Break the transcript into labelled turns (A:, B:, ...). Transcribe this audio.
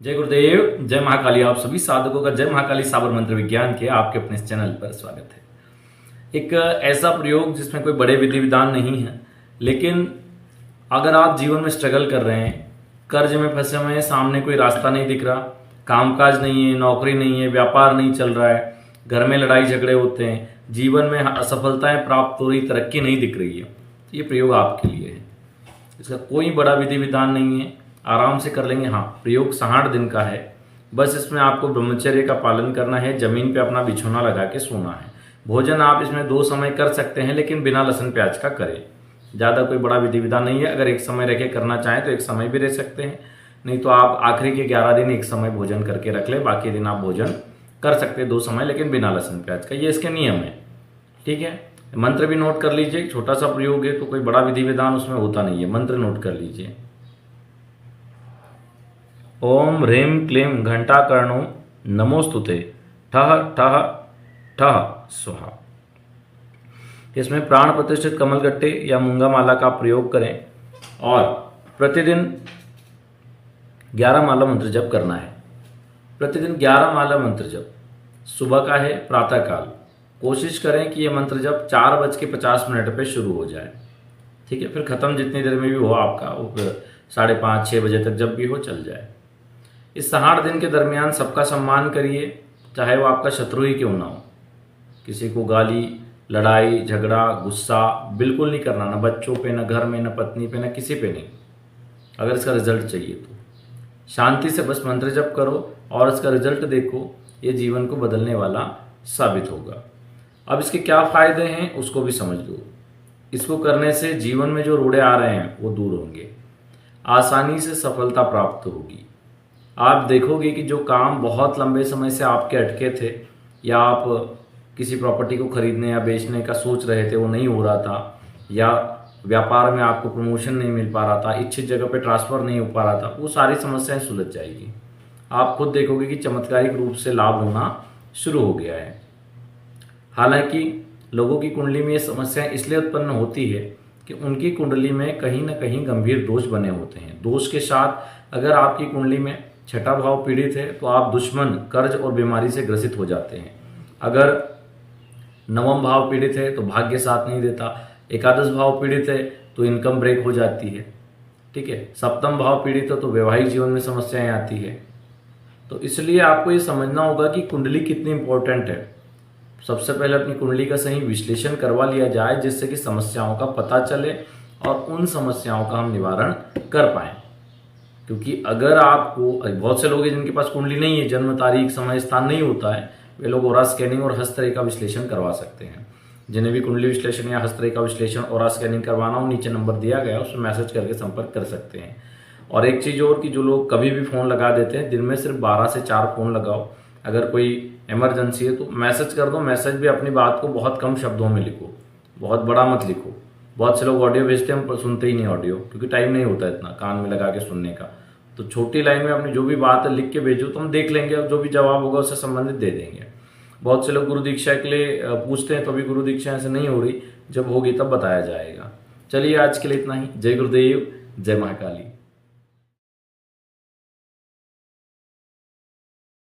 A: जय गुरुदेव, जय महाकाली। आप सभी साधकों का जय महाकाली साबर मंत्र विज्ञान के आपके अपने इस चैनल पर स्वागत है। एक ऐसा प्रयोग जिसमें कोई बड़े विधि विधान नहीं है, लेकिन अगर आप जीवन में स्ट्रगल कर रहे हैं, कर्ज में फंसे हुए हैं, सामने कोई रास्ता नहीं दिख रहा, कामकाज नहीं है, नौकरी नहीं है, व्यापार नहीं चल रहा है, घर में लड़ाई झगड़े होते हैं, जीवन में असफलताएं प्राप्त हो रही, तरक्की नहीं दिख रही है, तो ये प्रयोग आपके लिए है। इसका कोई बड़ा विधि विधान नहीं है, आराम से कर लेंगे। हाँ, प्रयोग 60 दिन का है। बस इसमें आपको ब्रह्मचर्य का पालन करना है, जमीन पे अपना बिछौना लगा के सोना है। भोजन आप इसमें 2 समय कर सकते हैं, लेकिन बिना लहसुन प्याज का करें। ज़्यादा कोई बड़ा विधि विधान नहीं है। अगर एक समय रह के करना चाहें तो एक समय भी रह सकते हैं, नहीं तो आप आखिरी के 11 दिन एक समय भोजन करके रख लें, बाकी दिन आप भोजन कर सकते हैं 2 समय, लेकिन बिना लहसुन प्याज का। ये इसके नियम है, ठीक है। मंत्र भी नोट कर लीजिए। छोटा सा प्रयोग है तो कोई बड़ा विधि विधान उसमें होता नहीं है। मंत्र नोट कर लीजिए। ओम ह्रीं क्लीं घंटाकर्णो नमोस्तुते ठः ठः ठः स्वाहा। इसमें प्राण प्रतिष्ठित कमलगट्टे या मूंगा माला का प्रयोग करें और प्रतिदिन 11 माला मंत्र जप करना है। प्रतिदिन 11 माला मंत्र जप सुबह का है, प्रातः काल। कोशिश करें कि ये मंत्र जप 4:50 पे शुरू हो जाए, ठीक है। फिर ख़त्म जितनी देर में भी हो आपका, वो 5:30-6 बजे तक जब भी हो चल जाए। इस 60 दिन के दरमियान सबका सम्मान करिए, चाहे वो आपका शत्रु ही क्यों ना हो। किसी को गाली, लड़ाई झगड़ा, गुस्सा बिल्कुल नहीं करना, ना बच्चों पे, ना घर में, ना पत्नी पे, ना किसी पे नहीं। अगर इसका रिजल्ट चाहिए तो शांति से बस मंत्र जप करो और इसका रिजल्ट देखो, ये जीवन को बदलने वाला साबित होगा। अब इसके क्या फ़ायदे हैं उसको भी समझ लो। इसको करने से जीवन में जो रोड़े आ रहे हैं वो दूर होंगे, आसानी से सफलता प्राप्त होगी। आप देखोगे कि जो काम बहुत लंबे समय से आपके अटके थे, या आप किसी प्रॉपर्टी को खरीदने या बेचने का सोच रहे थे, वो नहीं हो रहा था, या व्यापार में आपको प्रमोशन नहीं मिल पा रहा था, इच्छित जगह पे ट्रांसफ़र नहीं हो पा रहा था, वो सारी समस्याएं सुलझ जाएगी। आप खुद देखोगे कि चमत्कारिक रूप से लाभ होना शुरू हो गया है। हालांकि लोगों की कुंडली में ये समस्याएं इसलिए उत्पन्न होती है कि उनकी कुंडली में कहीं ना कहीं गंभीर दोष बने होते हैं। दोष के साथ अगर आपकी कुंडली में 6ठा भाव पीड़ित है तो आप दुश्मन, कर्ज और बीमारी से ग्रसित हो जाते हैं। अगर 9वां भाव पीड़ित है तो भाग्य साथ नहीं देता। एकादश भाव पीड़ित है तो इनकम ब्रेक हो जाती है, ठीक है। 7वां भाव पीड़ित है तो वैवाहिक जीवन में समस्याएं आती है। तो इसलिए आपको ये समझना होगा कि कुंडली कितनी इंपॉर्टेंट है। सबसे पहले अपनी कुंडली का सही विश्लेषण करवा लिया जाए, जिससे कि समस्याओं का पता चले और उन समस्याओं का हम निवारण कर पाएँ। क्योंकि अगर आपको, बहुत से लोग हैं जिनके पास कुंडली नहीं है, जन्म तारीख, समय, स्थान नहीं होता है, वे लोग ऑरा स्कैनिंग और हस्तरेखा विश्लेषण करवा सकते हैं। जिन्हें भी कुंडली विश्लेषण या हस्तरेखा विश्लेषण, ऑरा स्कैनिंग करवाना हो, नीचे नंबर दिया गया, उसमें मैसेज करके संपर्क कर सकते हैं। और एक चीज़ और कि जो लोग कभी भी फ़ोन लगा देते हैं, दिन में सिर्फ 12 से 4 फ़ोन लगाओ। अगर कोई इमरजेंसी है तो मैसेज कर दो। मैसेज भी अपनी बात को बहुत कम शब्दों में लिखो, बहुत बड़ा मत लिखो। बहुत से लोग ऑडियो भेजते हैं, हम सुनते ही नहीं ऑडियो, क्योंकि टाइम नहीं होता इतना कान में लगा के सुनने का। तो छोटी लाइन में अपनी जो भी बात है लिख के भेजो, तो हम देख लेंगे और जो भी जवाब होगा उससे संबंधित दे देंगे। बहुत से लोग गुरु दीक्षा के लिए पूछते हैं, तो अभी गुरु दीक्षा ऐसे नहीं हो रही, जब होगी तब बताया जाएगा। चलिए आज के लिए इतना ही। जय गुरुदेव, जय महाकाली।